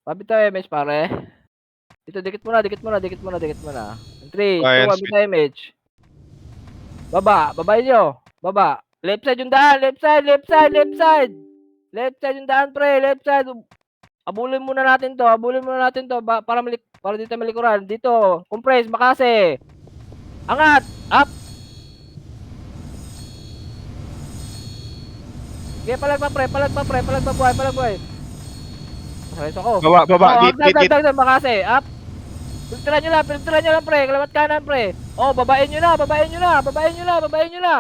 Pabitaw image pare. Dito dikit muna, dikit muna, dikit muna, dikit muna. 3, 2, Science 1, bitaw image. Baba, babayin nyo. Baba. Left side yung daan, left side, left side, left side. Left side yung daan pre, left side. Abulin muna natin to, abulin muna natin to para dito malikuran. Dito, compress, makase. Angat, up. Okay, palag pa pre, palag pa pre, palag pa buhay, palag buhay. Masalis ako. Baba, Oh, git. agdag, makase, up. Filtran nyo lang pre, kalawat kanan pre. Oh, babain nyo na, babain nyo na, babain nyo na, babain nyo na.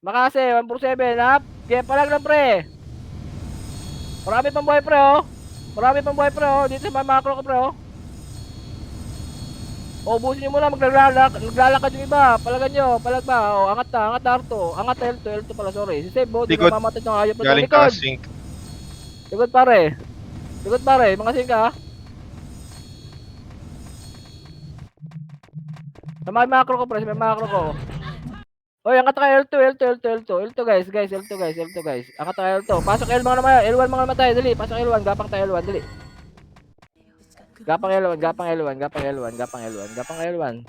Makase, 147, up. Okay, palag lang pre. Marami pang buhay pre, oh. Marami pang buhay pre, oh. Dito sa macro ko pre, oh. O, ubusin nyo muna, naglalakad yung iba. Palagan nyo, palag ba? O, angat na, Arto. Angat na, L2 pala, sorry. Si Sebo, di Likod. na mamatay ng hayop na to. Galing Likod! ka-sync. Likod pare. Likod pare, mga singka. Sa may macro ko, pre, sa may macro ko. Oy, angat na kayo, L2 guys. Angat na kayo, L2. Pasok L mga naman, L1 mga naman tayo, dali. Pasok L1, gapang tayo L1, dali. Gapang L1.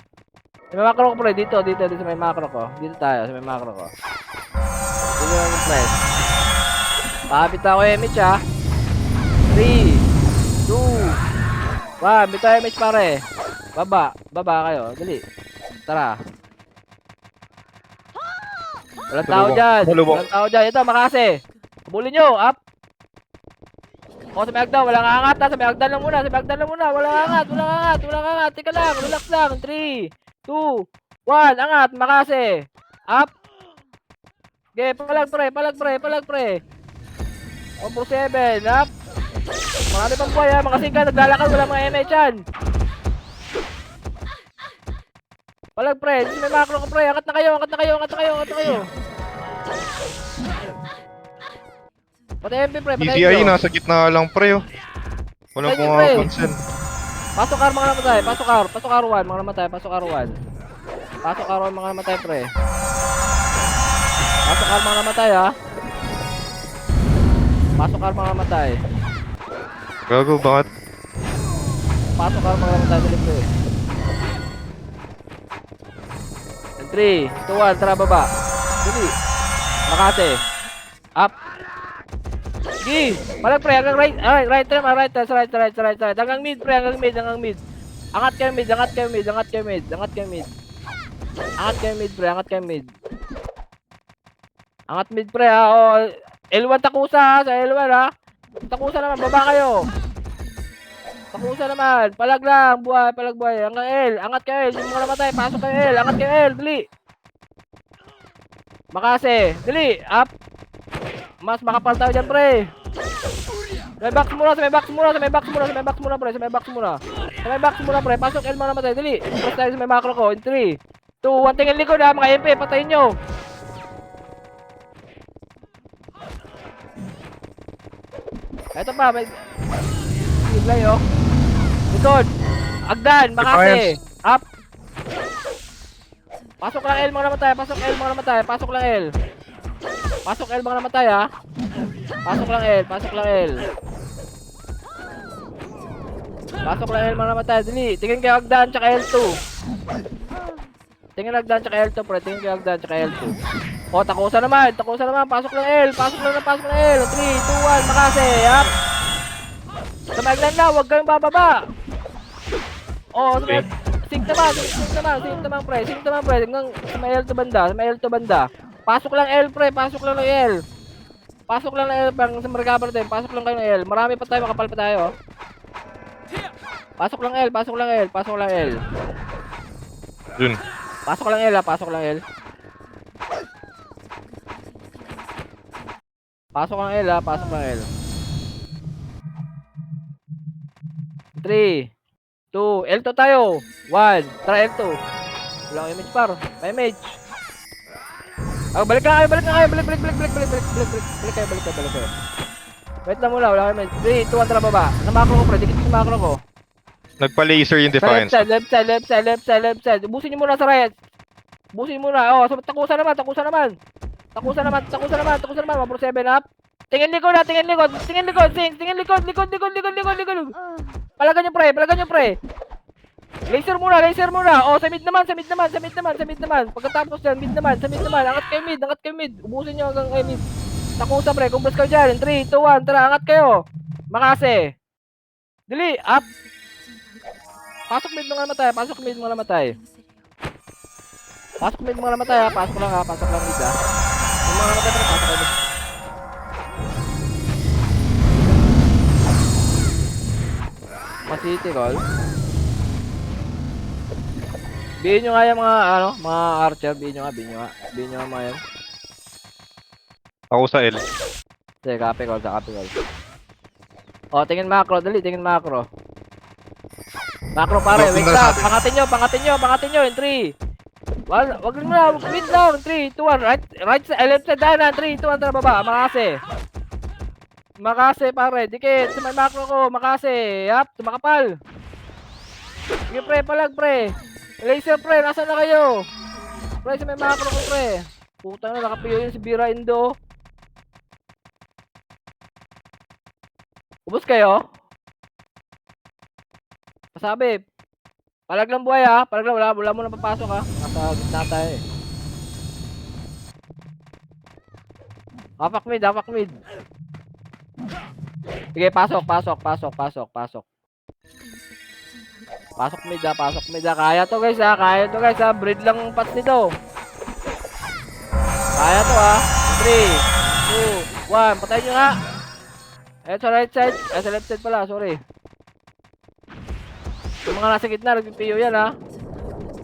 Sa may macro ko, pre, dito, sa may macro ko. Dito tayo, sa may macro ko. Dito yung press. Pakapit ako image ha. 3, 2, 1. Bitaw image pare. Baba kayo. Dali. Tara. Walang tao dyan. Walang tao dyan. Ito, makase. Habulin nyo. Up. O, sa may hagdan. Walang angat ha. Sa may hagdan lang muna. Walang angat. Tika lang. Relax lang. 3, 2, 1. Angat. Makase. Up. Okay, palag pre. 147. Up. Marami pang buhay ha. Mga singka. Naglalakad. Walang mga MH yan. Palag pre. Dito may macro ko pre. Angat na kayo. Patay MP pre. Patay DCI, nyo. nasa gitna lang pre, oh. Walang Patay nyo pre. pumapansin. Pasok car mga namatay. Pasok R1 mga namatay. Pasok R1 mga namatay pre. Pasok car mga namatay ha. Pasok car mga namatay. Gago, bakit? Pasok car mga namatay. Dali pre. 3, 2, 1. Tara baba. Dali. Makase. Up. Sige. Palag pre. Hanggang right. Right. Hanggang mid pre. Hanggang mid. Angat kayo mid pre. Angat mid pre ha. O, L1 takusa ha. Sa L1 ha. Takusa naman. Baba kayo. Takusa naman. Palag lang. Palag buhay. Hanggang L. Angat kayo L. Yung mga namatay. Pasok kayo L. Angat kayo L. Dali. Makase. Dali. Up. Mas makapal tayo dyan pre. Sa may box muna pre. Pasok L mga namatay. Dali. Press tayo sa may macro ko. In 3, 2, 1. Tingin likod ha. Mga MP. Patayin nyo. Ito pa. May iglay oh. Likod. Agdan. Makase. Up. Pasok lang L mga namatay. Pasok L mga namatay ha. Pasok lang L mga namatay. Dali. Tingin kayo Agdan tsaka L2. Pre. Tingin kayo Agdan tsaka L2. O, takusa naman. Pasok lang L. 3, 2, 1. Makase. Up. Sa maglan na. Huwag kayong bababa. O, Sink naman pre. Hanggang sa may L2 banda. Pasok lang L pre. Pasok lang L. Pang sa recover din. Pasok lang kayo ng L. Marami pa tayo. Makapal pa tayo. Pasok lang L. Dun. Pasok lang L ha. Pasok lang L. 3, 2, L2 tayo. 1, try L2. Wala akong image par. May image. Balik kayo. Balik kayo. Wait lang muna. Wala akong image. 3, 2, 1, tara baba. Sa macro ko pre. Dikit sa macro ko. Nagpa-laser yung Defiance. Left side. Ubusin nyo muna sa right. O, takusa naman. 147 up. Tingin likod na, tingin likod. Tingin likod, Sing. Tingin likod, likod. Palagan nyo, pre. Palagan nyo, pre. Laser muna. Oh, sa mid naman. Pagkatapos dyan, mid naman. Angat kayo mid. Ubusin nyo hanggang kayo mid. Takusa, pre. Kumbas kayo dyan. 3, 2, 1. Tara, angat kayo. Makase. Dali, up. Pasok mid mga namatay. Pasok mid mga namatay, ha. Pasok lang mid, ha. Yung mga namatay, pre. Pasok kayo mid. City call. Bihin nyo nga yung mga archer. Bihin nyo nga mga yan. Ako sa L. Sige, copy call. O, tingin macro. Dali, tingin macro. Macro, pare. Wait lang. Pangatin nyo. In 3. Wag mo na. Wait lang. 3, 2, 1. Right side. Left side. Dahil na. 3, 2, 1. Tara, baba. Makase, pare. Dikit. Sa may macro ko. Makase. Yap. Tumakapal. Sige, pre. Palag, pre. Laser, pre. Nasaan na kayo? Pre, sa may macro ko, pre. Putang na. Nakapiyo yun si Bira Indo. Ubus kayo? Pasabi. Palag lang buhay, ha. Palag lang. Wala mo na papasok, ha. Nasa gitna tayo, eh. Hapak mid. Sige, pasok. Pasok mid, ha. Kaya to, guys, ha. Breed lang ang pats nito. Kaya to, ha. 3, 2, 1. Patayin nyo nga. Sa right side. Sa left side pala, sorry. Yung mga nasa gitna, nagpipiyo yan, ha.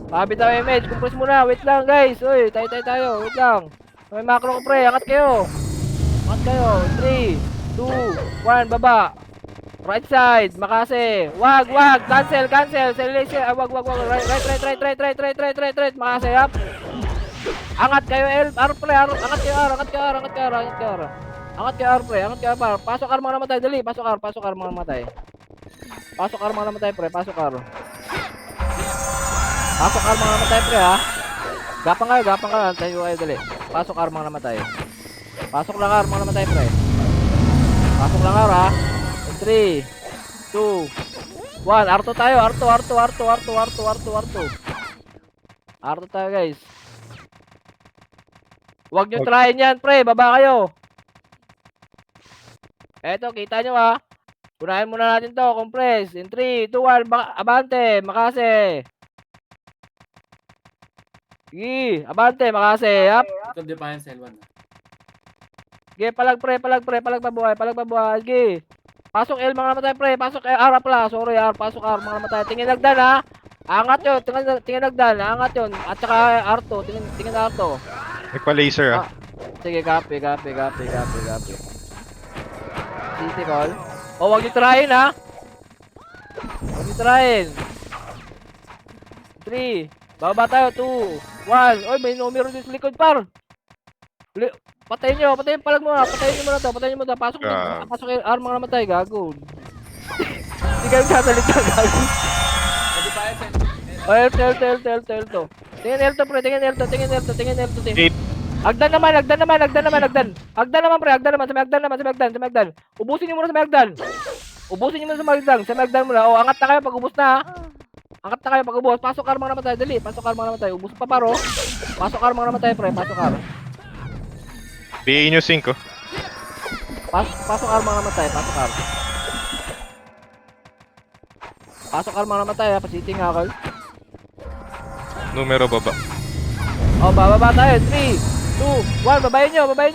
Pakabit ang image. Compress muna. Wait lang, guys. Uy, tayo. Wait lang. May macro ko, pre. Angat kayo. 3, 2, 1, baba. Right side, Makase. Wag. Cancel. Wag. Right. Makase, up. Angat kayo, L. Pre. Angat kayo, R. Angat kayo, pre. Pasok R mga namatay. Dali, pasok R mga namatay. Pre. Pasok R mga namatay, pre, ha. Gapang kayo. Tayo kayo, dali. Pasok R mga namatay. Pasok lang R mga namatay, pre. Pasok lang R, ha. 3, 2, 1. Arto tayo. Arto tayo, guys. Huwag nyo tryin yan, pre. Baba kayo. Eto, kita nyo, ha. Unahin muna natin to. Compress. In 3, 2, 1. Abante. Makase. Sige. Abante. Makase. Up. Ito Defiance L1. Sige. Palag pabuhay. Sige. Pasok L mga namatay, pre. Pasok R pala. Sorry, R. Pasok R mga namatay. Tingin nagdan, ha. Angat yun. Tingin nagdan. Angat yun. At saka R2. Tingin R2. Nagpa-laser, ha. Sige, copy. City call. Oh, wag nyo tryin, ha. 3. Bababa tayo. 2, 1. Oy, may numero dito sa likod, par. Patayin nyo. Palag mo na. Patayin nyo muna to. Pasok yung R mga namatay. Gago. Hindi kayo sasalita, gago. Defiance Oh, L to. Tingin L to, pre. Tingin L to. Agdan naman, pre. Sa Magdan. Ubusin nyo muna sa Magdan muna. Oh, angat na kayo pag ubos na, ha. Pasok R mga namatay. Dali. Ubus pa, paro. Pasok R mga namatay, pre. Pasok R. BA nyo 5. Pasok R mga namatay. Pasok R mga namatay, ha. Pasiting nga kayo. Numero baba. Oh, bababa tayo. 3, 2, 1. Babayin nyo. 3.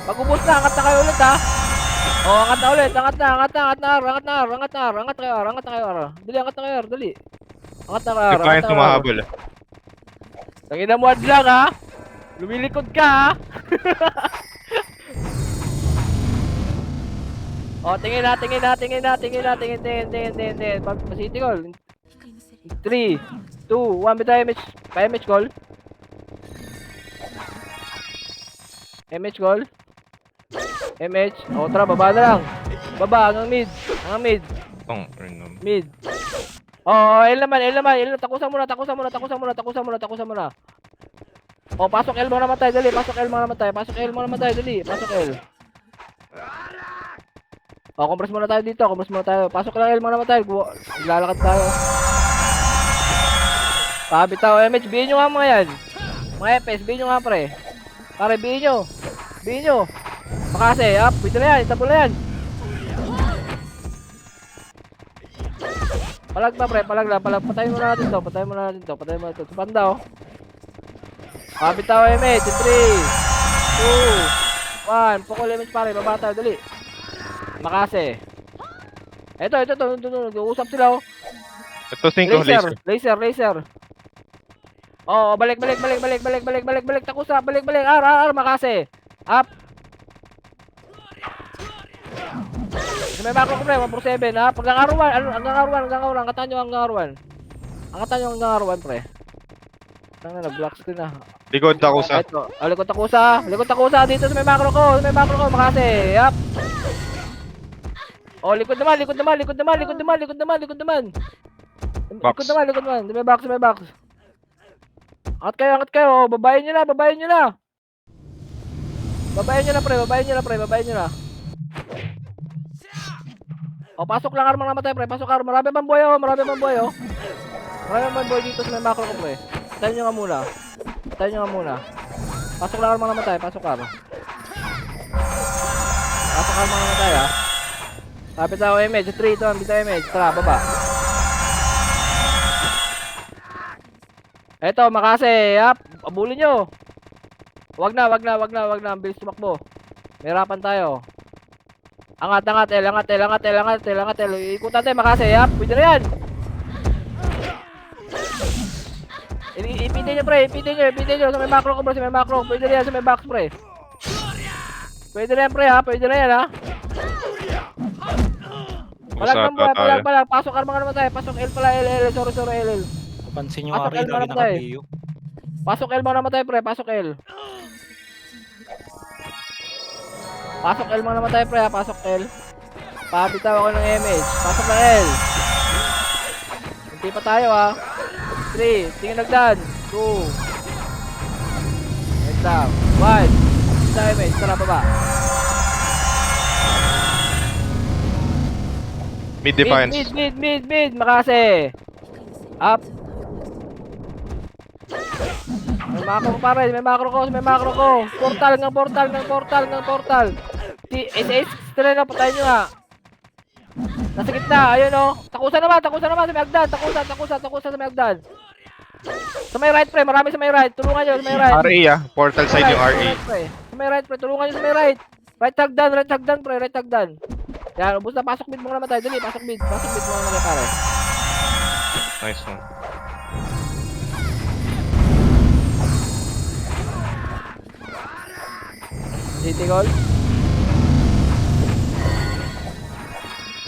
Pag ubos na, angat na kayo ulit, ha. Oh, angat na ulit. Angat na kayo, R. Dali, angat na kayo, R. Dali. Angat na kayo, R. Defiance tumahabol, ha. Tangina mo lang, ha. Lumilikod ka, ha. Oh, tingin na. City call. 3, 2, 1. Bitaw image. Pa-image call. Oh, tara, baba na lang. Hanggang mid. Mid. Oh, L naman. Takusan muna. O, pasok L mo naman tayo, dali. Pasok L mo naman tayo. Pasok L mo naman tayo, dali. Pasok L. O, compress muna tayo dito. Compress muna tayo. Pasok lang L mo naman tayo. Lalakad tayo. Pabitaw, MH. Bihin nyo nga mga yan. Mga FS, bihin nyo nga pre. Pare, bihin nyo. Bihin nyo. Makase, up. Pwede na yan. Itabol na yan. Palag pa pre, palag lang. Patayin muna natin to. Patayin muna natin to. Patayin muna natin to. Panda oh. Pabitaw, MH. 3, 2, 1. Pukul MH pare. Baba tayo, dali. Makase. Ito. Nag-uusap sila oh. Ito 5, Laser. Oh, balik. Takusa, balik. Ar, makase. Up. May macro ko pre, 147 ha. Pag hanggang R1. Angkatan nyo hanggang R1 pre. Tangina, nag-block screen na. Likod takusa. Ito, likod takusa dito sa may macro ko, makase. Up. Oh, likod naman. Box. Likod naman. May box. Angat kayo. Babayin nyo na. Babayin nyo na pre. O, pasok lang armor naman tayo pre. Pasok armor. Marami bang boy oh. Marami bang boy dito sa may macro ko pre. Tayo nyo nga muna. Pasok lang armor naman tayo. Pasok armor naman tayo ha. Kapit ako image. 3, 2, 1. Bitaw image. Tara, baba. Eto, makase. Yap. Abulin nyo. Wag na. Ang bilis tumakbo. Mahirapan tayo. Angat. Ikutan tayo, makase. Yap. Pwede na yan. Ipitin nyo, pre. Sa may macro ko, bro. Pwede na yan, sa may box, pre. Pwede na yan, pre, ha. Palag. Pasok arma naman tayo. Pasok L pala, L. Sorry, L. Pansin nyo Pasok Ari, L mo lagi naman tayo. naka-PU. Pasok L mo naman tayo, pre. Pasok L mo naman tayo, pre, ha. Pasok L. Pabitaw ako ng image. Pasok na L. Hindi pa tayo, ha. 3. Tingin nagdan. 2. Wait lang. 1. Sa image. Tara, baba. Mid defiance. Mid. Makase. Up. May macro ko. Portal. SS. Tira na, patayin nyo nga. Nasa gitna. Ayun o. Takusa naman sa may agdan. Takusa sa may agdan. Sa may right, pre. Marami sa may right. Tulungan nyo sa may right. RE portal side yung RE. Sa may right, pre. Tulungan nyo sa may right. Right hagdan, pre. Yan, ubus na. Pasok mid mo naman tayo. Dali, pasok mid mo naman tayo, pare. Nice one. City goal.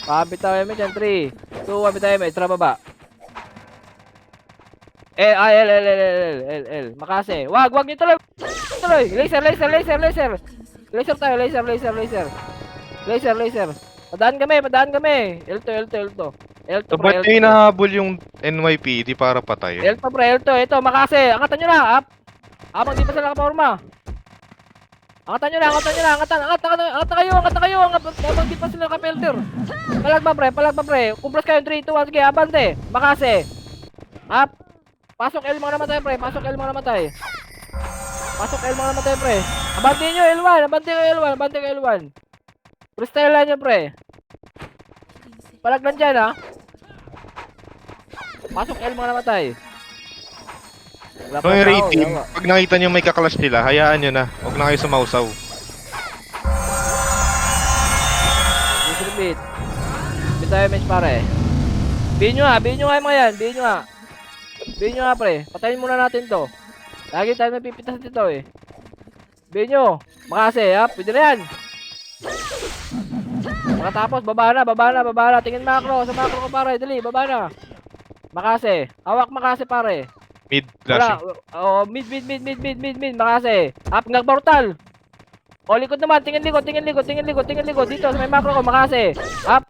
Pabitaw yung dyan. 3, 2, 1. Bitaw yung tara baba. L. Makase. Wag nyo tuloy. Laser. Padaan kami. L2. So, ba't nyo hinahabol yung NYP? Di para patay. L2, pre. Ito, makase. Angatan nyo na. Up. Habang di pa sila nakaporma. Angatan nyo na. Angat kayo. Habang di pa sila nakapelter. Palag pa, pre. Kumpras kayo. 3, 2, 1. Sige, abante. Makase. Up. Pasok L mga naman tayo, pre. Pasok L mga naman tayo, pre. Abante nyo, L1. Freestyle lang nyo, pre. Palag lang dyan, ha. Pasok L mga naman tayo. Kung yung rating, pag nakita nyo may kakalash nila, hayaan nyo na. Huwag na kayo sumausaw. Distribute. Bitaw image, pare. Bihin nyo nga yung mga yan. Bihin nyo nga, pre. Patayin muna natin to. Lagi tayo napipitas dito, eh. Bihin nyo. Makase, ha. Pwede na yan. Makatapos, baba na. Tingin macro. Sa macro ko, pare. Dali, baba na. Makase. Hawak makase, pare. Mid Wala. flashing. Mid. Makase. Up, portal. O, likod naman. Tingin likod. Dito, sa may macro ko. Makase. Up.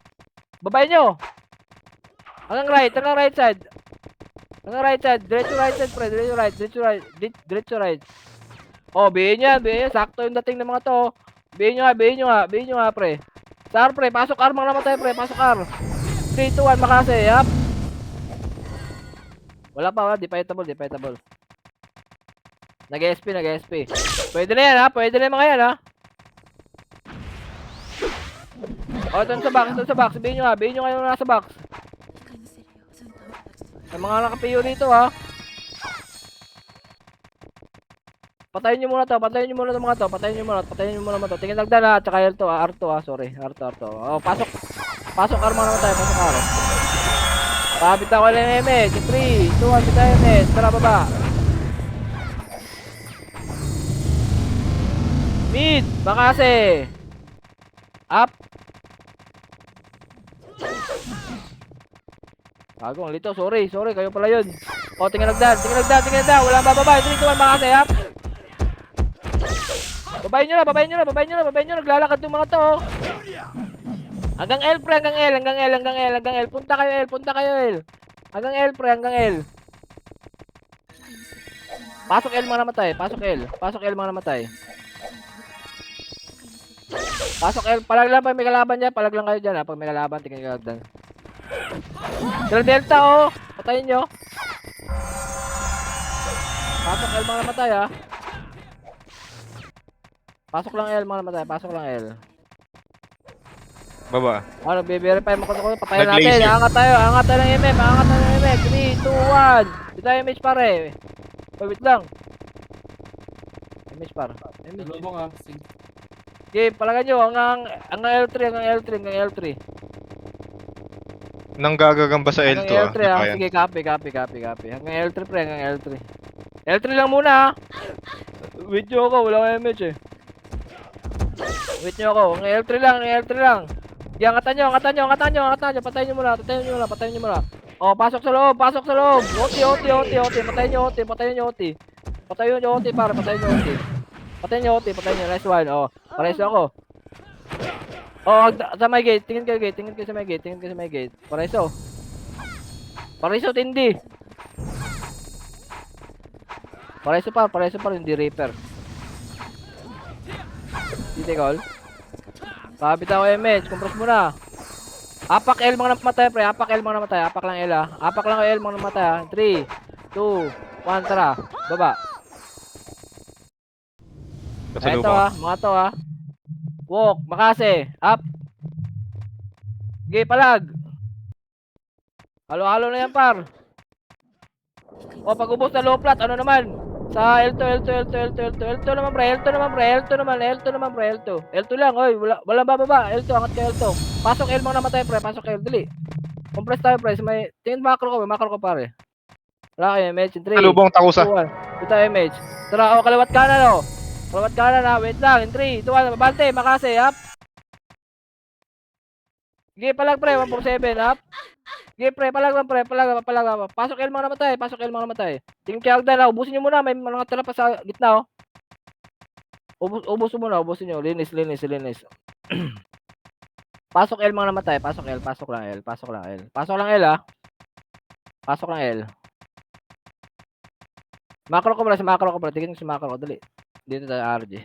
Babayin nyo. Hanggang right side. Diretso right side, pre. Diretso right. Oh, bihin yan. Sakto yung dating ng mga to. Bihin nyo nga, pre. Sa R, pre. Pasok R, mga namatay, pre. Pasok R. 3, 2, 1, makase. Yup. Wala pa, defightable. Nag-SP. Pwede na yan, ha? Pwede na yung mga yan, ha? Oh, ito sa box. Bihin nyo nga yung nasa box. May mga nakapiyo dito, ha? Patayin nyo muna to mga to. Patayin nyo muna mga to. Tingin nagdan, ha? Tsaka R2, ha? R2, ha? Sorry. R2. Oh, pasok. R mga naman tayo. Pasok R. Pabit ako lang yung image. 3, 2, 1, bitaw yung image. Tara, baba. Mid, bakase. Up. Agong lito, sorry, kayo pala yun. O, tingin nagdan. Walang bababa. 3, 2, 1, bakase. Up. Babayin nyo na. Naglalakad yung mga to. Oh. Hanggang L, pre, hanggang L. Punta kayo, L. Hanggang L, pre, hanggang L. Pasok L mga namatay. Pasok L mga namatay. Pasok L. Palag lang pag may kalaban dyan. Palag lang kayo dyan, ha. Pag may kalaban, tingin kayo dyan. Sila Delta, oh. Patayin nyo. Pasok L mga namatay, ha. Pasok lang L. Baba. Ano, verify mo ko. Patayin Nag-laser. natin. Angat tayo ng MM. 3, 2, 1. Dito yung image, pare. Wait lang. Image, par. Lubong ah. Sige. Okay, palagan nyo. Hanggang L3. Nang gagagamba sa L2 Hanggang L3, Di ha. pa yan. Sige, copy. Hanggang L3, pre. Hanggang L3. L3 lang muna, ha. Wait nyo ako. Wala akong image, eh. Wait nyo ako. Hanggang L3 lang. Sige, angatan nyo. Patayin nyo muna. Oh, pasok sa loob. OT. Patayin nyo OT. Pare. Patayin nyo OT. Nice one. Oh, pares ako. Oh, sa may gate. Tingin kayo sa may gate. Pareso, tindi. Pareso pa, hindi Reaper. Dito, call. Kapit ako image, compress muna. Apak L mga namatay, pre. Apak lang L, ha. Apak lang L mga namatay, ha. 3, 2, 1, tara. Baba. Ito, ha. Mga to, ha. Walk, makase. Up. Okay, palag. Halo-halo na yan, par. O, pag-ubos na low flat, ano naman? Sa L2 naman, pre. L2 lang, oy. Walang bababa. L2, angat ka L2. Pasok L mga namatay, pre. Pasok L, dali. Compress tayo, pre. Tingin macro ko, pare. Wala kayo, image. 3, Kalubong takusa. 2, 1. Ito, image. Tara, o, kaliwat kanan, o. Ha. Wait lang. 3, 2, 1. Mabante, makase, up. Sige, palag, pre. 147, up. Sige, pre. Palag. Pasok L mga namatay. Tingin kaya Agdan, ubusin nyo muna. May mga tira pa sa gitna, oh. Ubusin nyo. Linis. Pasok L mga namatay. Pasok lang L, ha. Pasok lang L. Macro ko pala. Tingin ko si macro ko. Dali. Dito tayo, RG.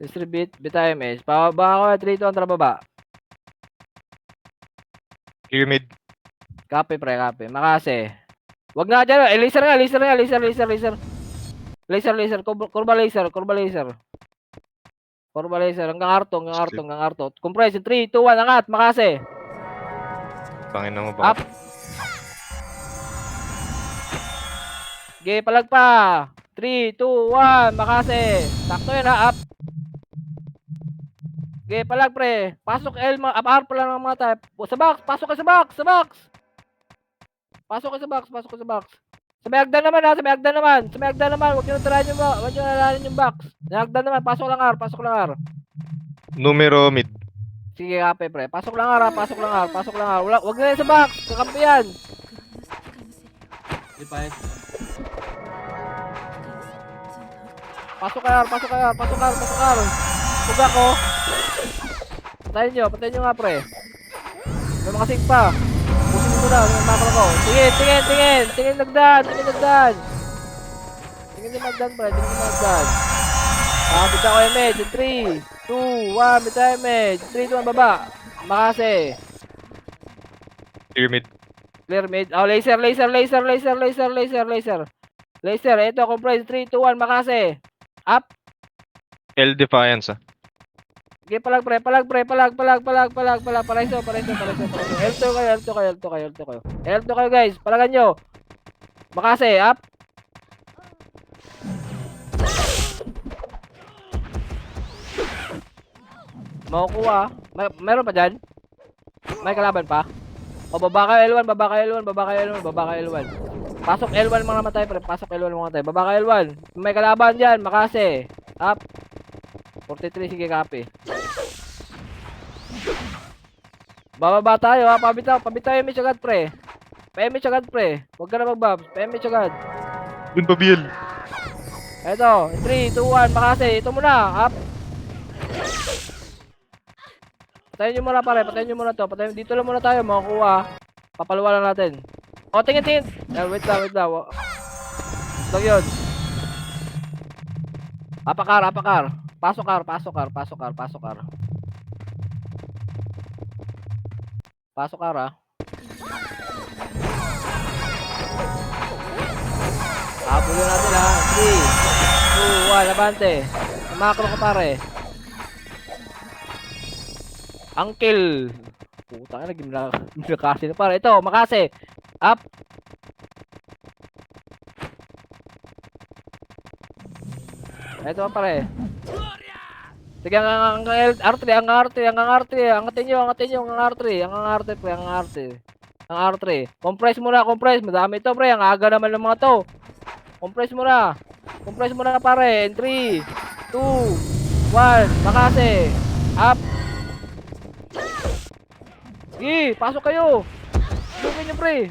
Distribute. Bitay image. Pababa ako. 3, 2, 1. Tara baba. Clear mid. Copy, pre. Makase. Wag na dyan. Laser. Kurba laser. Hanggang arto. Compress. 3, 2, 1. Angat. Makase. Bangin na mo Up. ba? Okay, palag pa. 3, 2, 1. Makase. Sakto yan, ha. Up. Okay, palag, pre. Pasok L. Up R pala ng mga type. Sa box. Pasok ka sa box. Sa may hagdan naman, ha. Sa may hagdan naman. Huwag nyo nalanin yung box. Sa hagdan naman. Pasok lang R. Numero mid. Sige, kape, pre. Pasok lang R. Huwag na yan sa box. Kakampi yan. Di pa yan. Pasok R. Puga ko. Patayin nyo nga, pre. May mga sing pa. Pusin muna, may macro ko. Tingin nagdan. Tingin yung nagdan, pre. Tingin yung nagdan. Bita ko yung med. 3, 2, 1, bita yung med. 3, 2, 1, baba. Makase. Pyramid. Clear mid. Oh, laser. Laser, ito, compress. 3, 2, 1, makase. Up. L Defiance, ah. Okay, palag. Paraiso. L2 kayo, guys. Palagan nyo. Makase, up. Makukuha. Meron pa dyan? May kalaban pa? O, baba kayo L1. Pasok L1 mga namatay, pre. Pasok L1 mga namatay. Baba kayo L1. May kalaban dyan. Makase. Up. 43, sige, copy. Bababa tayo, ha. Pabitaw yung image agad, pre. Pa-image agad, pre. Huwag ka na mag-bobs. Pa-image agad. Dun pa, Biel. Eto, 3, 2, 1, makase. Ito muna, up. Patayin nyo muna, pare. Patayin nyo muna to. Dito lang muna tayo, makakuha. Papaluwa lang natin. O, tingin. Wait lang. Lang yun. Apakar. Pasok kar. Pasok kar, ha. Habulin natin, ha. 3, 2, 1, abante. Macro ko, pare. Uncle. Puta ka, ginakasi na, pare. Ito, makase. Up. Ito, pare. Sige, ang R3. Angatin nyo, ang R3. Compress muna. Madami ito, pre. Ang aga naman ng mga to. Compress muna, pare. 3, 2, 1. Makase. Up. Sige, pasok kayo. Pasukin nyo, pre.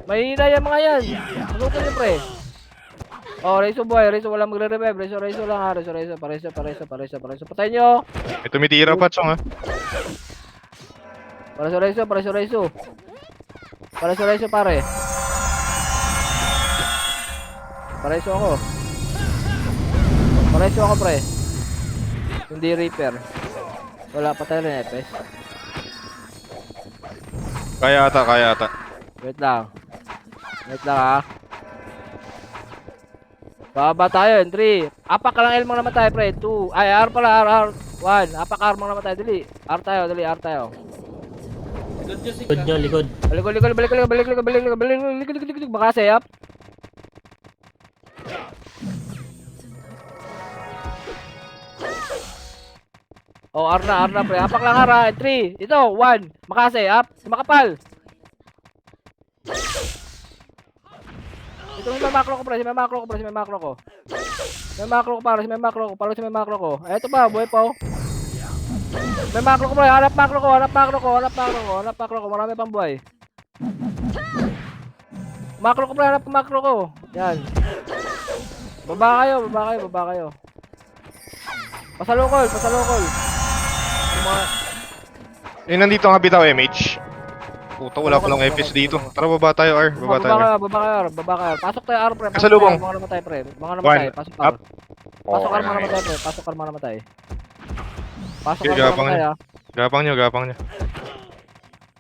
Mahihina yung mga yan. Pasukin nyo, pre. Oh, Rezo boy. Walang magre-revive. Rezo lang, ha. Rezo. Pareso. Patayin nyo. May tumitira pa, Chong, ah. Pareso, pare. Pareso ako, pre. Hindi Reaper. Wala, patay rin, Epes. Kaya ata. Wait lang, ha. Baba tayo, 3. Apak ka lang L mga namatay, pre. 2. Ay, R pala, R. 1. Apak R mga namatay, dali. R tayo. Likod. Balik. Makase, up. Oh, R na, pre. Apak lang, R, 3. Ito, 1. Makase, up. Makapal. Ito may macro ko, pre. May macro ko. Eto pa, buhay pa, oh. May macro ko, pre. Hanap macro ko. Marami pang buhay. Macro ko, pre. Hanap macro ko. Yan. Baba kayo. Pasalukol. Nandito nga bitaw, MH. Puta, wala ko lang FS dito. Tara, baba tayo, R. Baba tayo. Baba kayo. Pasok tayo, R, pre. Kasalubong. Mga namatay, pre. Pasok R. Pasok R, mga namatay, pre. Pasok R, mga namatay, ha. Gapang nyo.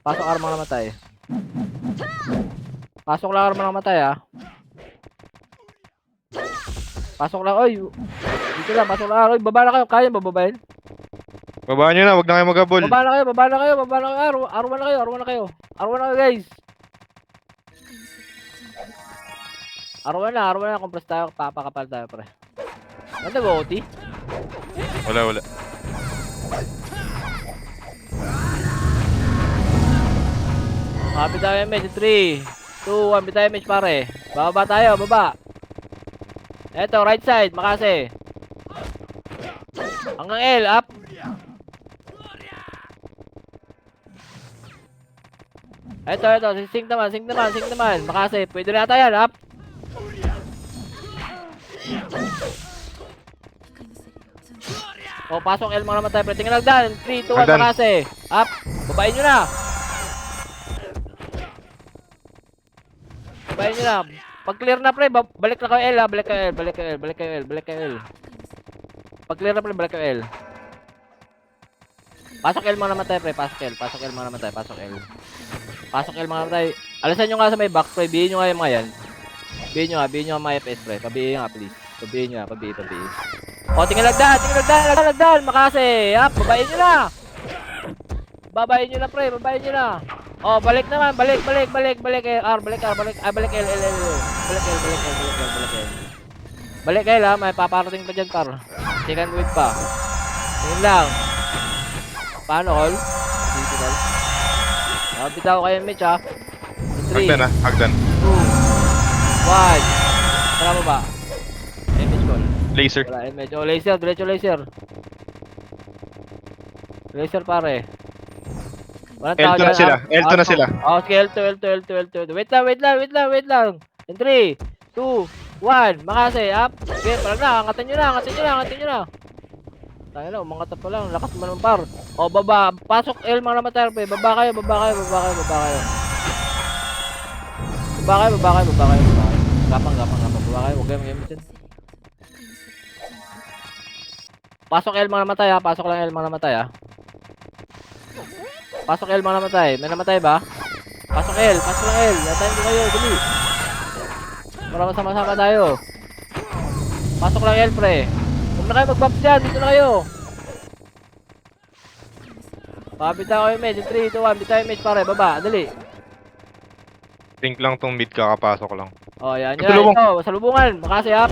Pasok R, mga namatay. Pasok lang R, mga namatay, ha. Pasok lang, oy. Dito lang, pasok lang R. Oy, baba na kayo. Kaya bababayin? Babaan nyo na, wag na kayo magabol. Baba na kayo. Arwan na kayo, guys. Arwan na. Compress tayo. Papakapal tayo, pre. Nag-OT? Wala. Bitaw image. 3, 2, 1. Bitaw image, pare. Baba tayo. Eto, right side. Makase. Hanggang L. Up. Eto. Sync naman. Makase. Pwede na ata yan. Up. O, pasok L mga namatay. Pre, tingin lang dan. 3, 2, 1. Agdan. Makase. Up. Babain nyo na. Babayin nyo na. Pag clear na pre, balik na kayo L ha. Balik kayo L, balik kayo L, balik kayo L, balik kayo L. Pag clear na pre, balik kayo L. Pasok L mga namatay pre, pasok L, pasok L mga namatay, pasok L. Pasok L mga namatay. Alisan nyo nga sa may back pre, bihin nyo nga yung mga yan. Bihin nyo nga mga FS pre, pabihin nga please. Pabihin nyo nga, pabihin. O, tingin lagdan, makase. Up, babayin nyo na. Babayin nyo na pre, babayin nyo na. O, balik naman, balik R, balik L. Balik L. Balik L. Balik L ha, may paparating pa dyan par. Second wave pa. Tingin lang. Paano all? Digital. Bitaw kayo Mitch ha. 3, 2, 1. Hagdan ah, hagdan. Tara mo ba? Image call. Laser. Wala image. Oh, laser. Diretso laser. Laser pare. Walang tao L2 na dyan, sila. ah. L2 na sila. Oh, sige, L2. Wait lang. In 3, 2, 1. Makase, up. Okay, parang na. Angatan nyo na. Tayo na, umangat pa lang. Lakas mo naman par. O, baba. Pasok L mga namatay. Baba kayo. Gapang. Baba kayo. Huwag kayo mag-image dyan. Pasok L mga namatay ha. Pasok lang L mga namatay ha. Pasok L mga namatay. May namatay ba? Pasok L. Pasok lang L. Natayin ko kayo. Dali. Para masama-sama tayo. Pasok lang L pre. Huwag na kayo mag-bump dyan. Dito na kayo. Bitaw kayo image. 3, 2, 1. Bitaw image pare. Baba. Dali. Think lang tong mid kakapasok lang. Oh, yan. Salubong. Ito. Salubungan. Makasi up.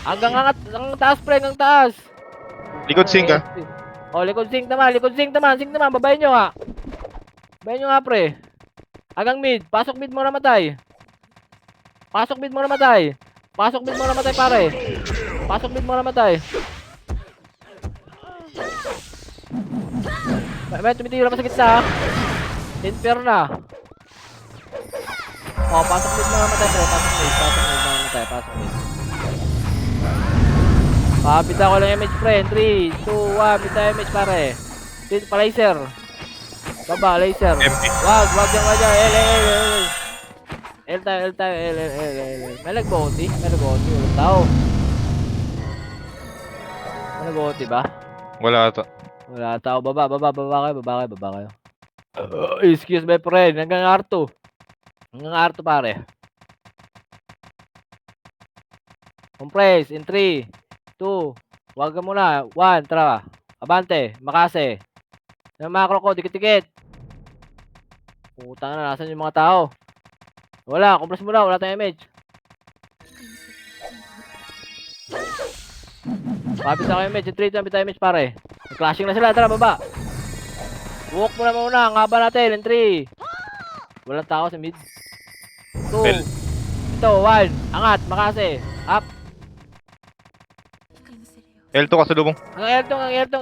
Hanggang angat. Hanggang taas pre. Hanggang taas. Likod sink ah. Oh, likod sink naman. Babayin nyo nga. Babayin nyo nga pre. Hanggang mid. Pasok mid mo namatay pare. Pasok mid mo namatay. May tumitira pa sa gitna. Infer na. Oh, pasok mid mo namatay pre. Pasok mid. Bitaw ko lang image pre. 3, 2, 1. Bitaw image pare. Dito pa laser. Baba, laser. Empty. Wag yung L tayo. May nag-boti. Walang tao. May nag-boti ba? Wala ata. Wala tao. Baba kayo. Excuse me friend. Hanggang R2 pare. Compress in 3, 2, wag ka muna. 1, tara. Abante, makase. Yung macro ko, dikit-dikit. Putang na, nasan yung mga tao? Wala, compress muna, wala tayong image. Kapit na kayo image, yung 3 tayo image pare. Clashing na sila, tara baba. Walk muna, ang haba natin, in 3. Walang tao sa mid. 2. Ito, 1. Angat, makase. Up. L2 kasalubong. Hanggang L2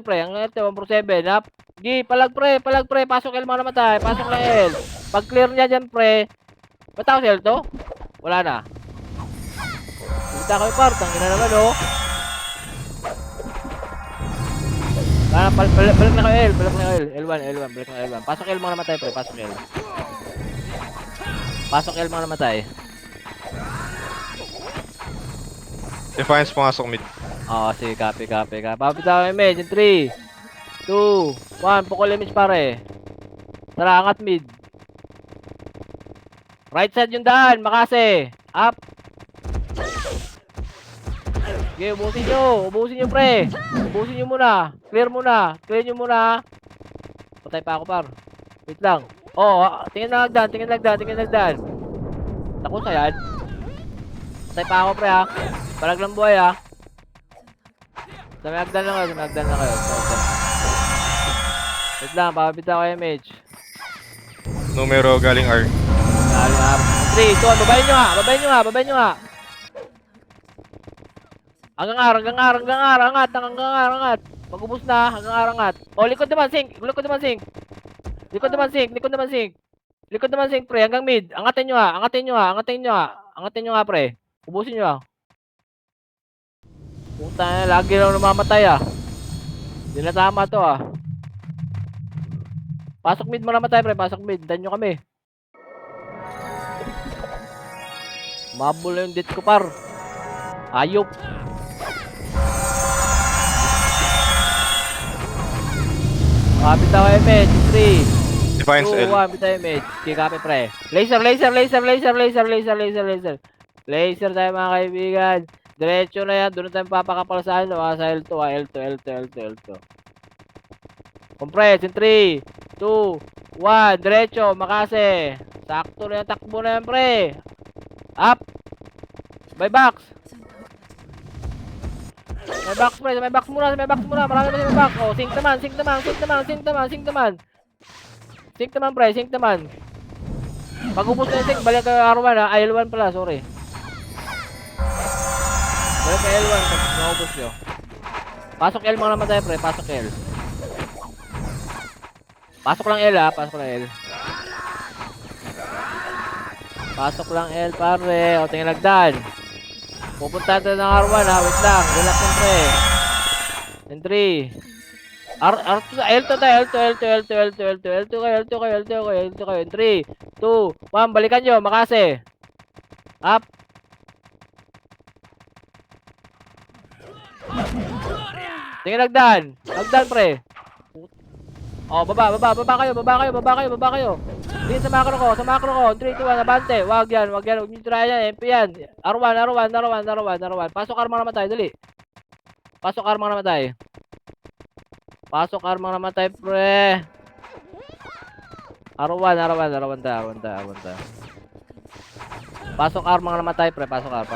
pre. Hanggang L2, 147. Up. Gi, palag pre. Pasok L mga namatay. Pasok lang L. Pag clear niya dyan pre. Ba't ako sa L2? Wala na. Kita kayo par. Tangin na naman oh. Balik na kayo L. L1. Balik na L1. Pasok L mga namatay pre. Pasok L mga namatay. Defiance pumasok mid. Oo, sige, copy. Papitaw ang image in 3, 2, 1, pukul image pare. Tara, angat mid. Right side yung daan, makase. Up. Okay, ubusin nyo pre. Ubusin nyo muna. Clear nyo muna. Patay pa ako par. Wait lang. Oh, tingin nagdan. Takot sa yan. Patay pa ako pre ha. Palag lang buhay ha. Sa may hagdan lang kayo. Wait lang, papabitaw kayo image. Numero galing R. Galing R. 3, 2, 1, babayin nyo nga. Hanggang R, angat. Pag-ubos na, hanggang R, angat. O, likod naman, sink. Likod naman, sink, pre, hanggang mid. Angatin nyo nga, pre. Ubusin nyo ha. Puta na, lagi lang namamatay ah. Hindi na tama to ah. Pasok mid mo naman tayo, pre. Pasok mid. Dan nyo kami. Mabul na yung dit ko, par. Ayop. Kapit ako image. 3, Defiance 2, L. 1. Kapit tayo image. Kick kapit, pre. Laser, laser, laser, laser, laser, laser, laser, laser. Laser tayo, mga kaibigan. Diretso na yan. Doon na tayo papakapal sa ano. Sa L2, L2, L2, L2, L2. Compress in 3, 2, 1. Diretso, makase. Sakto na yung takbo na yan, pre. Up. By box. May box, pre. May box muna. May box muna. Marami pa sa may box. Oh, sync naman. Sync naman. Sync naman. Sync naman. Sync naman. Sync naman, pre. Sync naman. Pag ubos na yung sync, balik ka R1 ha. Ay, L1 pala. Sorry. Balik ka L1 pag naubos nyo. Pasok L mga naman tayo, pre. Pasok L. Pasok lang L ha. Pasok lang L. Pasok lang L, pare. O, tingin lagdan. Pupunta tayo ng R1 ha. Wait lang. Relax lang, pre. And 3. R2, L2 tayo. L2, L2, L2, L2, L2, L2 kayo, L2 kayo, L2 kayo, L2 kayo. And 3, 2, 1. Balikan nyo. Makase. Up. Tingin lagdan. Lagdan, pre. Oh, baba kayo, baba kayo. Din sa macro ko. 3, 2, 1, abante. Wag yan. Huwag nyo try yan. MP yan. R1. Pasok armang naman tayo, dali. Pasok armang naman tayo, pre. R1 tayo. Pasok armang naman tayo, pre. Pasok ar.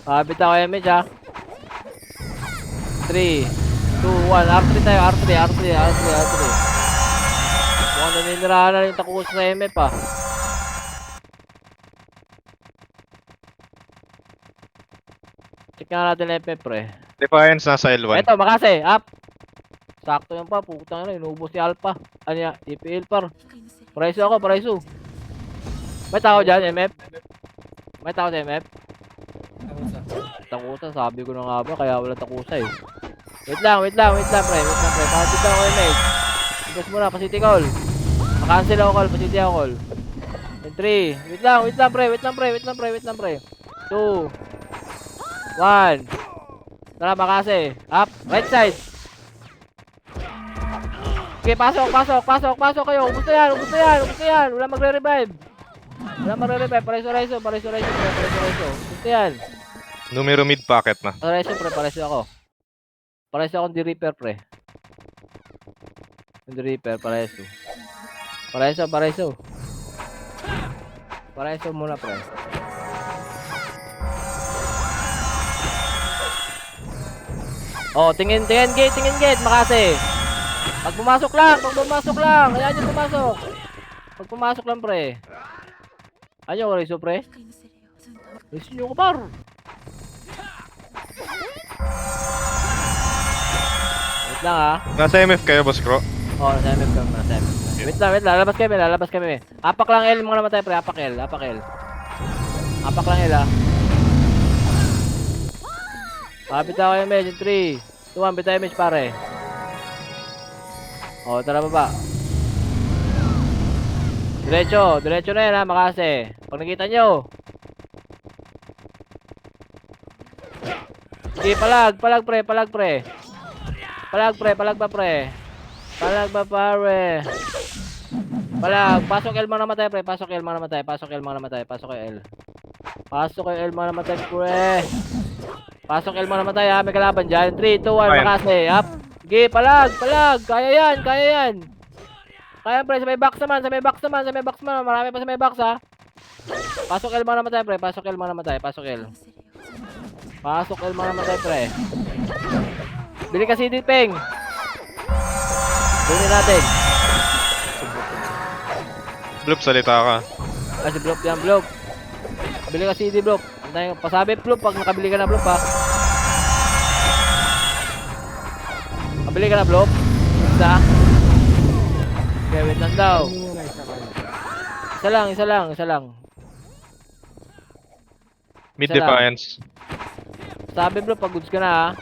Habit ako image, ha. 3, 2, 1. R3 tayo, R3. Mukhang naninirahan na rin yung takus sa MF, ha. Check nga natin FF, pre. Defiance nasa L1. Eto, makase. Up. Sakto yan pa. Putang na. Inubos si Alpha. Ano yan? EPL, par. Paraiso ako. May tao dyan, MF? May tao sa MF? Takusa. Sabi ko na nga ba. Kaya wala takusa, eh. Wait lang, pre. Pakapit ako, MF. Ibas mo na. Pasiti call. Makancel ako call. Pasiti ako call. And 3. Wait lang, pre. 2, 1. Tara, makase. Up. Right side. Okay, pasok kayo. Ubus na yan. Wala magre-revive. Pareso. Ubus na yan. Numero mid pocket na. Pareso, pre. Pareso akong di-repair, pre. Yung di-repair, pareso. Pareso muna, pre. Oh, tingin gate, makase. Pag pumasok lang. Ayan yung pumasok. Pag pumasok lang, pre. Ayan yung reso, pre. Reso nyo ko, par. Wait lang, ha. Nasa MF kayo, boss Cro. Oh, nasa MF kami. Wait lang. Lalabas kami. Apak lang L mga naman tayo, pre. Apak L. Apak lang L, ha. Kapit ako yung image. 3, 2, 1. Bita image, pare. O, tara baba. Diretso na yan, ha, makase. Pag nakita nyo. Sige, palag, pre. Palag ba, pare. Palag. Pasok L mga namatay, pre. Pasok L mga namatay. Pasok L mga namatay, pre. Pasok L mga namatay, ha. May kalaban dyan. 3, 2, 1. Makase. Up. Sige, palag. Kaya yan. Kaya, pre. Sa may box naman. Marami pa sa may box, ha. Pasok L mga namatay, pre. Pasok L mga namatay, pre. Bili ka CD, Peng. Bili natin. Bloop, salita ka. Si Bloop yan, Bloop. Bili ka CD, Bloop. Pasabi, Bloop, pag nakabili ka na, Bloop, ha. Kabili ka na, Bloop. Isa. Okay, wait lang daw. Isa lang. Mid Isa lang. defiance. Sabi, Bloop, pag goods ka na, ha.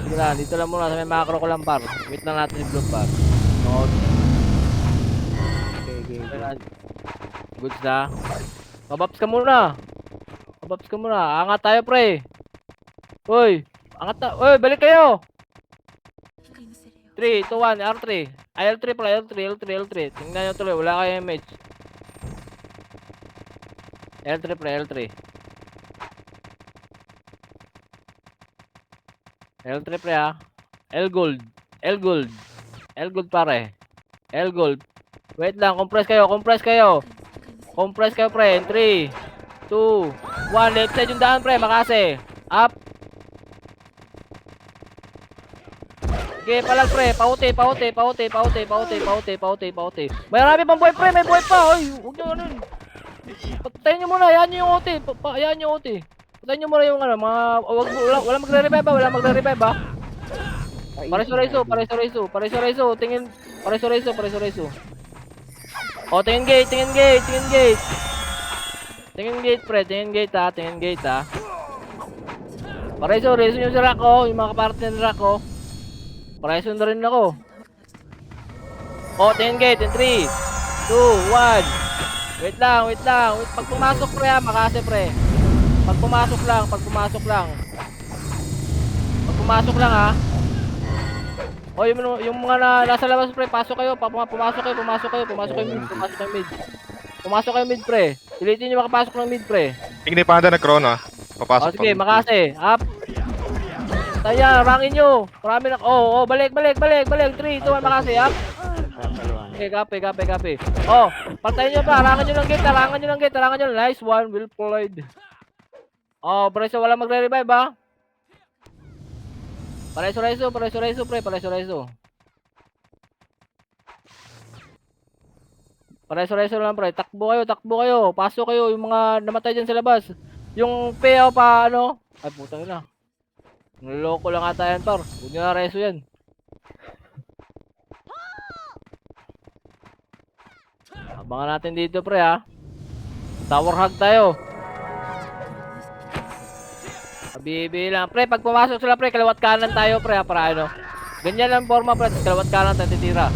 Sige Dito lang muna sa may macro ko lang par. Wait lang natin yung blue par. No. Okay. Goods na. Pabaps ka muna. Pabaps ka muna. Angat tayo pre. Uy. Angat na. Uy, balik kayo. 3, 2, 1, R3. Ay, L3 pala. L3. Tingnan nyo tuloy. Wala kayo image. L3 pre. L3 pre ha. L gold pare. L gold. Wait lang, compress kayo pre. In 3, 2, 1. Left side yung daan pre, makase. Up. Okay, palag pre. Pauti. Marami pang buhay pre, may buhay pa. Oy, huwag nyo ano. Patayin nyo muna, hayaan nyo yung OT. Hayaan nyo yung OT. Patayin nyo muna yung ano, mga... Wala magre-revive ha. Pareso-reso. Tingin, pareso-reso. O, tingin gate. Tingin gate ha. Pareso-reso yung si Rako, yung mga kapartner ni Rako. Pareso na rin ako. O, tingin gate in 3, 2, 1. Wait lang. Pag pumasok pre ha, makase pre. Pag pumasok lang ha. O, yung mga nasa labas pre, pasok kayo. Pumasok kayo mid pre. Pilitin nyo makapasok ng mid pre. Tingnan pa handa nag-chrono ah. Papasok O, sige, makase. Up. Taya, rangin nyo. Marami na. Balik. 3, 2, 1, makase. Up. Okay, copy. Oh, patayin nyo pa. Harangan nyo ng gate. Nice one. Well played. Oh, Pareso, wala magre-revive ha. Pareso pre. Pareso lang pre. Takbo kayo. Pasok kayo yung mga namatay dyan sa labas. Yung PO pa ano. Ay putang ina. Niloko lang ata yan par. Huwag nyo na reso yan. Abangan natin dito pre ha. Tower hug tayo. Bibi lang pre, pag pumasok sila pre, kaliwat kanan tayo pre ha, para ano. Ganyan lang forma pre, kaliwat kanan tayo titira.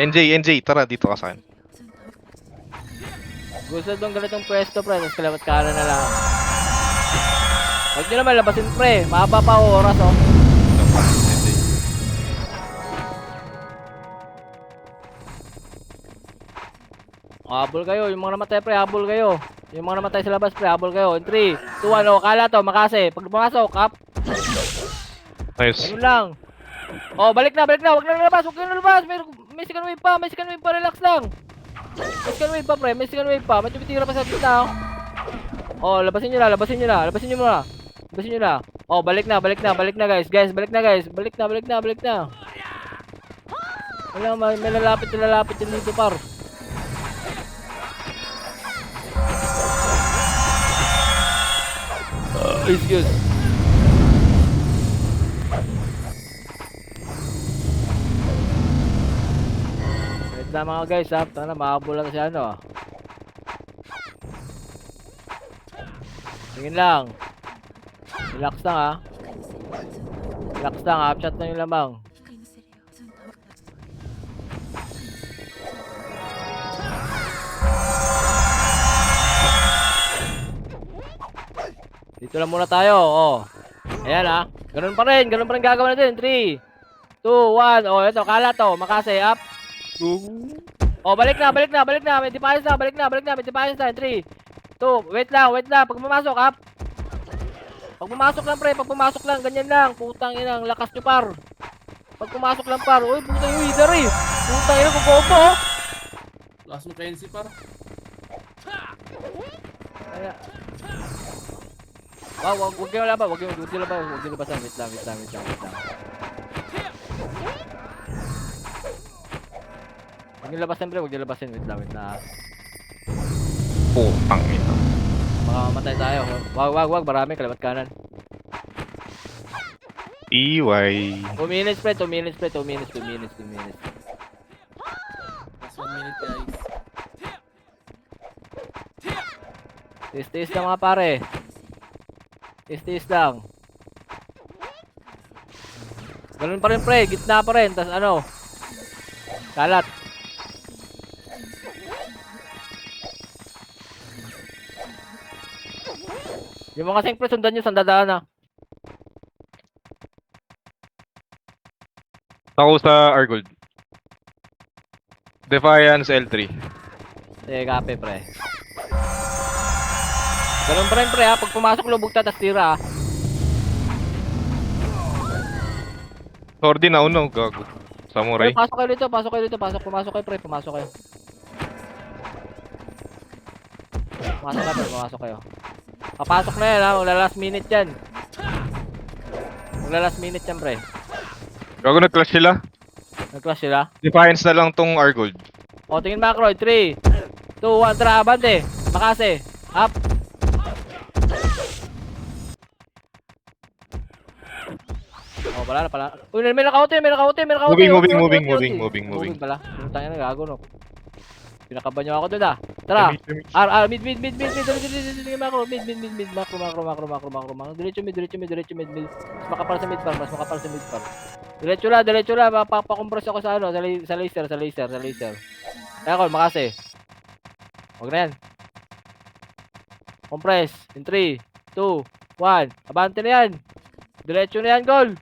NJ, tara dito ka sa akin. Gusto dong ganitong pwesto pre, tapos kaliwat kanan na lang. Huwag nyo naman labasin pre, mahaba pa oras oh. NJ. Habol kayo, yung mga namatay pre, habol kayo. Yung mga namatay sa labas pre, habol kayo. In 3, 2, 1, kala to, makase. Pag pumasok, up. Nice. Ano lang. Oh, balik na. Huwag na lalabas. May second wave pa. Relax lang. May second wave pa, pre. May tumitira pa sa gitna. Oh, labasin nyo na. Oh, balik na, guys. Balik na. Wala, may lalapit din dito, par. Excuse. Wait lang mga guys ha. Tara, makabulan na si ano. Tingin lang. Relax lang ha. Upshot na yung lamang. Dito lang muna tayo, oh. Ayan ha. Ganun pa rin gagawin natin. 3, 2, 1. Oh, ito, kala to. Makase, up. Oh, balik na. May defiance na. Balik na. May defiance na. 3, 2, wait lang. Pag pumasok, up. Pag pumasok lang, pre. Ganyan lang. Putang inang, lakas nyo, par. Pag pumasok lang, par. Uy, putang yung wither eh. Putang inang, kukopo, oh. Lakas mo kayo par. Kaya. Wag kayo laban. Wag kayo labasan. Wait lang. Wag niyo labasan, pre. Wait lang. Putang ina. Baka mamatay tayo. Wag. Marami. Kaliwat kanan. EY. 2 minutes, pre. 2 minutes. Last 1 minute guys. Tiis na mga pare. Tiis lang. Ganun pa rin pre, gitna pa rin, tas ano. Kalat. Yung mga kasing pre, sundan nyo, sandadaan na. Ako sa Argold. Defiance L3. Sige, kape pre. Ganun pa rin pre ha, pag pumasok lubog ta, tas tira ha. Sordi na uno, gago. Samurai. Pasok kayo dito, pumasok kayo pre, pumasok kayo. Pumasok kayo. Papasok na yan ha, magla last minute yan. Magla last minute yan pre. Gago nag-clash sila. Nag-clash sila. Defiance na lang tong Argold. O, tingin macro, 3, 2, 1, tara, abante. Makase, up. Oh, pala. Uy, may nakauti. Moving pala. Pumunta nga na, gago no. Pinakaban nyo ako dun ah. Tara. Mid. Dali, macro. Mid. Macro. Diretso mid. Mas makapal sa mid par. Diretso lang. Papakompress ako sa ano, sa laser. Kaya ko, makase. Huwag na yan. Compress. In 3, 2, 1. Abante na yan. Diretso na yan, goal.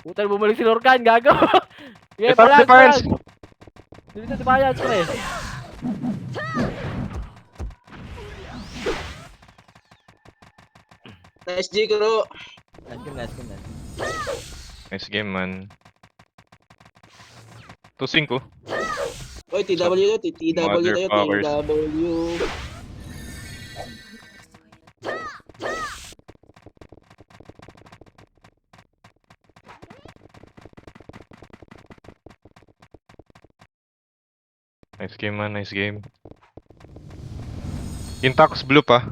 Putal, bumalik si Lorcan, gago. Okay, Ito, Defiance. Dito, Defiance, pre. Nice G, Kuro. Nice game. Nice game, man. 2-5. Oy, TW tayo, Motherfuckers. TW. Nice game, man. Nice game. Intax blue pa.